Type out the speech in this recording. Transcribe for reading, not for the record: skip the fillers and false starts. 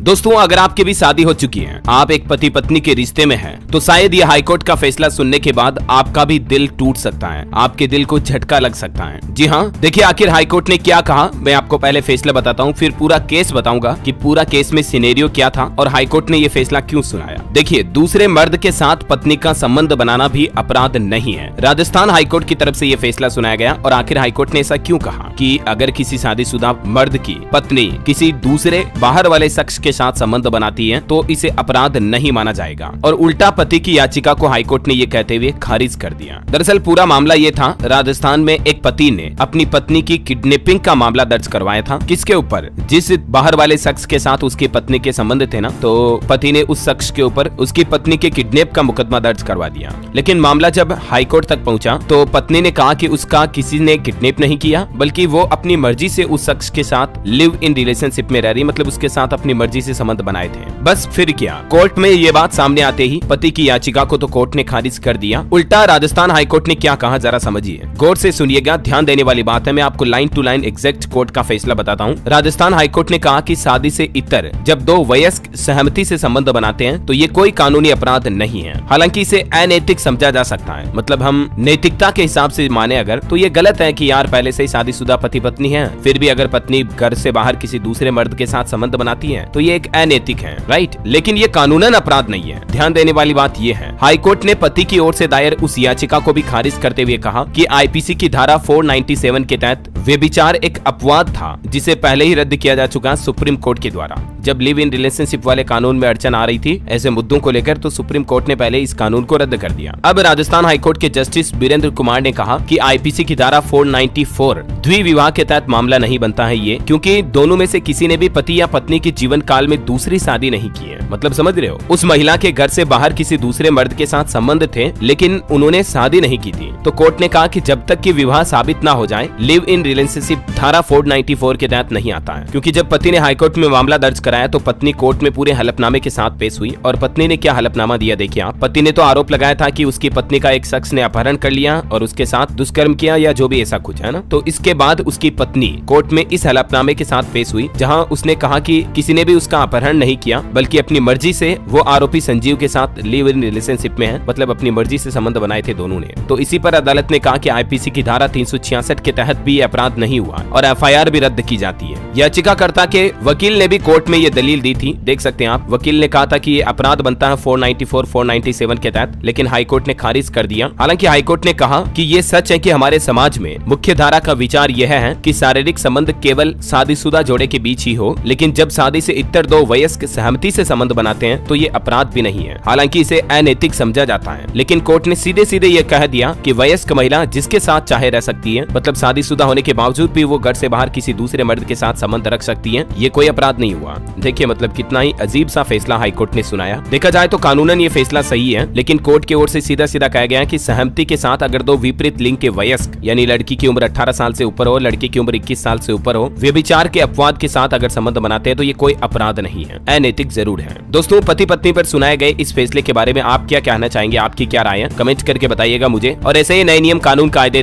दोस्तों, अगर आपकी भी शादी हो चुकी है, आप एक पति पत्नी के रिश्ते में हैं, तो शायद ये हाईकोर्ट का फैसला सुनने के बाद आपका भी दिल टूट सकता है, आपके दिल को झटका लग सकता है। जी हाँ, देखिए आखिर हाईकोर्ट ने क्या कहा। मैं आपको पहले फैसला बताता हूँ, फिर पूरा केस बताऊंगा कि पूरा केस में सिनेरियो क्या था और हाईकोर्ट ने ये फैसला क्यों सुनाया। देखिए, दूसरे मर्द के साथ पत्नी का संबंध बनाना भी अपराध नहीं है। राजस्थान हाईकोर्ट की तरफ से ये फैसला सुनाया गया। और आखिर हाईकोर्ट ने ऐसा क्यों कहा कि अगर किसी शादीशुदा मर्द की पत्नी किसी दूसरे बाहर वाले शख्स के साथ संबंध बनाती है तो इसे अपराध नहीं माना जाएगा। और उल्टा पति की याचिका को हाईकोर्ट ने ये कहते हुए खारिज कर दिया। दरअसल पूरा मामला ये था, राजस्थान में एक पति ने अपनी पत्नी की किडनैपिंग का मामला दर्ज करवाया था। किसके ऊपर? जिस बाहर वाले शख्स के साथ उसकी पत्नी के संबंध थे ना, तो पति ने उस शख्स के ऊपर उसकी पत्नी के किडनैप का मुकदमा दर्ज करवा दिया। लेकिन मामला जब हाईकोर्ट तक पहुंचा तो पत्नी ने कहा कि उसका किसी ने किडनैप नहीं किया, बल्कि वो अपनी मर्जी से उस शख्स के साथ लिव इन रिलेशनशिप में रह रही, मतलब उसके साथ अपनी मर्जी से संबंध बनाए थे। बस फिर क्या, कोर्ट में ये बात सामने आते ही पति की याचिका को तो कोर्ट ने खारिज कर दिया। उल्टा राजस्थान हाईकोर्ट ने क्या कहा, जरा समझिए, गौर से सुनिएगा, ध्यान देने वाली बात है। मैं आपको line to line exact court का फैसला बताता हूँ। राजस्थान हाईकोर्ट ने कहा कि शादी से इतर जब दो वयस्क सहमति से संबंध बनाते हैं तो ये कोई कानूनी अपराध नहीं है। हालांकि इसे अनैतिक समझा जा सकता है, मतलब हम नैतिकता के हिसाब से माने अगर, तो ये गलत है कि यार पहले से ही शादीशुदा पति पत्नी है, फिर भी अगर पत्नी घर से बाहर किसी दूसरे मर्द के साथ संबंध बनाती है तो ये एक अनैतिक है, राइट। लेकिन ये कानूनन अपराध नहीं है। ध्यान देने वाली बात ये है, हाईकोर्ट ने पति की ओर से दायर उस याचिका को भी खारिज करते हुए कहा कि आईपीसी की धारा 497 के तहत व्यभिचार एक अपवाद था, जिसे पहले ही रद्द किया जा चुका सुप्रीम कोर्ट के द्वारा। जब लिव इन रिलेशनशिप वाले कानून में अड़चन आ रही थी ऐसे मुद्दों को लेकर, तो सुप्रीम कोर्ट ने पहले इस कानून को रद्द कर दिया। अब राजस्थान हाईकोर्ट के जस्टिस वीरेंद्र कुमार ने कहा कि आईपीसी की धारा 494 द्विविवाह के तहत मामला नहीं बनता है ये, क्योंकि दोनों में से किसी ने भी पति या पत्नी की जीवन काल में दूसरी शादी नहीं की है। मतलब समझ रहे हो, उस महिला के घर से बाहर किसी दूसरे मर्द के साथ संबंध थे लेकिन उन्होंने शादी नहीं की थी। तो कोर्ट ने कहा कि जब तक कि विवाह साबित ना हो जाए, लिव इन रिलेशनशिप धारा 494 के तहत नहीं आता है। क्योंकि जब पति ने हाईकोर्ट में मामला दर्ज कराया तो पत्नी कोर्ट में पूरे हलफनामे के साथ पेश हुई। और पत्नी ने क्या हलफनामा दिया, देखिए आप। पति ने तो आरोप लगाया था कि उसकी पत्नी का एक शख्स ने अपहरण कर लिया और उसके साथ दुष्कर्म किया या जो भी ऐसा कुछ है ना। तो इसके बाद उसकी पत्नी कोर्ट में इस हलफनामे के साथ पेश हुई, जहां उसने कहा कि किसी ने भी उसका अपहरण नहीं किया, बल्कि अपनी मर्जी से वो आरोपी संजीव के साथ लिव इन रिलेशनशिप में है, मतलब अपनी मर्जी से संबंध बनाए थे दोनों ने। तो इसी पर अदालत ने कहा कि आईपीसी की धारा 366 के तहत भी अपराध नहीं हुआ और एफआईआर भी रद्द की जाती है। याचिकाकर्ता के वकील ने भी कोर्ट में ये दलील दी थी, देख सकते हैं आप। वकील ने कहा था कि ये अपराध बनता है 494, 497 के तहत, लेकिन हाईकोर्ट ने खारिज कर दिया। हालांकि हाईकोर्ट ने कहा कि ये सच है कि हमारे समाज में मुख्य धारा का विचार यह है कि शारीरिक संबंध केवल शादीशुदा जोड़े के बीच ही हो, लेकिन जब शादी से इतर दो वयस्क सहमति से संबंध बनाते हैं तो ये अपराध भी नहीं है। हालांकि इसे अनैतिक समझा जाता है, लेकिन कोर्ट ने सीधे सीधे ये कह दिया कि वयस्क महिला जिसके साथ चाहे रह सकती है, मतलब शादीशुदा होने के बावजूद भी वो घर से बाहर किसी दूसरे मर्द के साथ संबंध रख सकती है, ये कोई अपराध नहीं हुआ। देखिए मतलब कितना ही अजीब सा फैसला हाईकोर्ट ने सुनाया। देखा जाए तो कानूनन ये फैसला सही है, लेकिन कोर्ट की ओर से सीधा सीधा कहा गया कि सहमति के साथ अगर दो विपरीत लिंग के वयस्क, यानी लड़की की उम्र 18 साल से ऊपर हो, लड़की की उम्र 21 साल से ऊपर हो, व्यभिचार के अपवाद के साथ अगर संबंध बनाते हैं तो ये कोई अपराध नहीं है, अनैतिक जरूर है। दोस्तों, पति पत्नी पर सुनाए गए इस फैसले के बारे में आप क्या कहना चाहेंगे, आपकी क्या राय है, कमेंट करके बताइएगा मुझे। और ऐसे ही नए नियम कानून कायदे